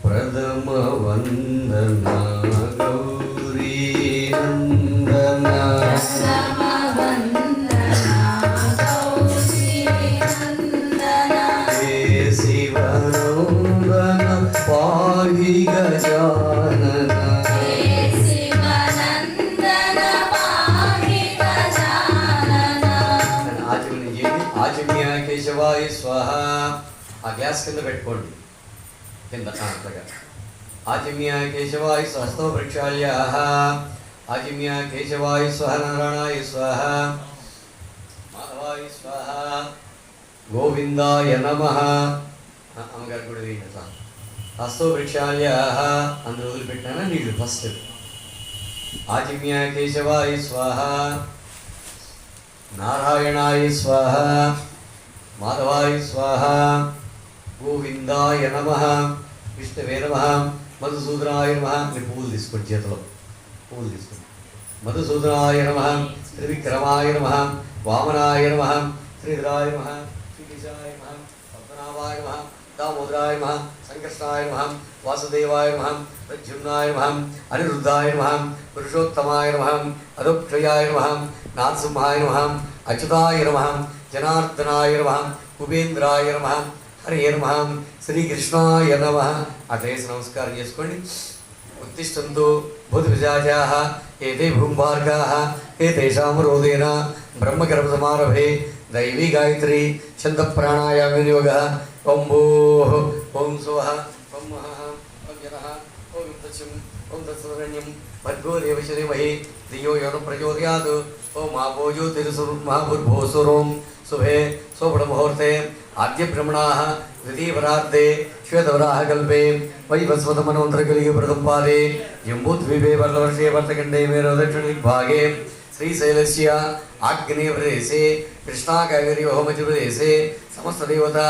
ప్రథమ వందన గౌరీ నందన శివనందన పాహి గజానన ఆచమ్య కేశవాయ స్వాహ. ఆ గ్యాస్ కింద పెట్టుకోండి, కింద అట్లాగా. ఆచమ్య కేశవాయ స్వహస్తో ప్రక్షాళ్య. ఆచమ్య కేశవాయ స్వహ. నారాయణాయ స్వాహ. మాధవాయ స్వాహ. గోవిందాయ నమః. అమ్మగారు కూడా వేయండి అట్లా. హస్తో ప్రక్షాళ్య. అందరూ వదిలిపెట్టినా నీళ్ళు ఫస్ట్. ఆచమ్య కేశవాయ స్వాహ. నారాయణాయ స్వాహ. మాధవాయ స్వాహ. గోవిందాయ నమః. విష్ణువే నమః. మధుసూదనాయ నమః. మీరు పువ్వులు తీసుకోండి, చేతిలో పువ్వులు తీసుకోండి. మధుసూదనాయ నమః. త్రివిక్రమాయ నమః. వామనాయ నమః. శ్రీధరాయ నమః. శ్రీకేశాయ నమః. పద్మనాభాయ నమః. దామోదరాయ నమః. సంకర్షణాయ నమః. వాసుదేవాయ నమః. ప్రద్యుమ్నాయ నమః. అనిరుద్ధాయ నమః. పురుషోత్తమాయ నమః. అదోక్షయాయ నమః. నారసింహాయ నమః. అచ్యుతాయ నమః. జనార్దనాయ నమః. కుబేంద్రాయ నమః. హరే నమః. శ్రీకృష్ణాయ నమః. అట్లేసి నమస్కారం చేసుకోండి. ఉత్తిష్టంతో భూతవిజాజాః ఏతే భూంభార్గాః ఏతేషాం రోదేన బ్రహ్మగర్భసమారభే దైవీ గాయత్రీ ఛంద ప్రాణాయామ వినియోగः. ఓం భూః ఓం స్వః ఓం మహః ఓం జనః ఓం తత్సం ఓం తత్సదరణ్యం భర్గో దేవస్య ధీమహి ధియో యో నః ప్రచోదయాత్. ఓం ఆపో జ్యోతిర్మహాభూర్భువస్సురోం శుభే శోభనముహూర్తే ఆద్య బ్రహ్మణాః ద్వితీయపరార్ధే శ్వేతవరాహకల్పే వైవస్వతమనోन्तरकलिगे प्रथम पादे जम्बूद्वीपे वर्षवर्षे वर्तखण्डे मेरु दक्षिणदिग्भागे श्रीशैलस्य आग्नेयप्रदेशे कृष्णाकावेरीवहमध्यप्रदेशे समस्तदेवता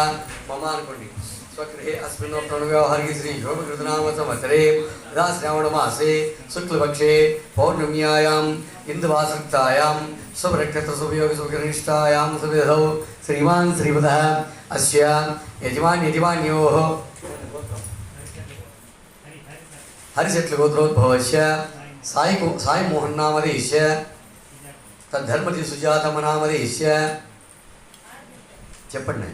मम अनुकोण्डि स्वगृहे अस्मिन् प्रणव्यवहारिके श्री शोभकृतनाम संवत्सरे यदा श्रावणमासे शुक्लपक्षे पौर्णम्यायां इन्दुवासक्तायां शुभनक्षत्रशुभयोगशुभकनिष्ठायां सुविधौ श्रीमान् श्रीपदः अस्य यजमान्योः हरिशेट्ल गोत्रोद्भवस्य साई मोहन नामधेयस्य तद्धर्मति सुजातम नामधेयस्य చెప్పండి.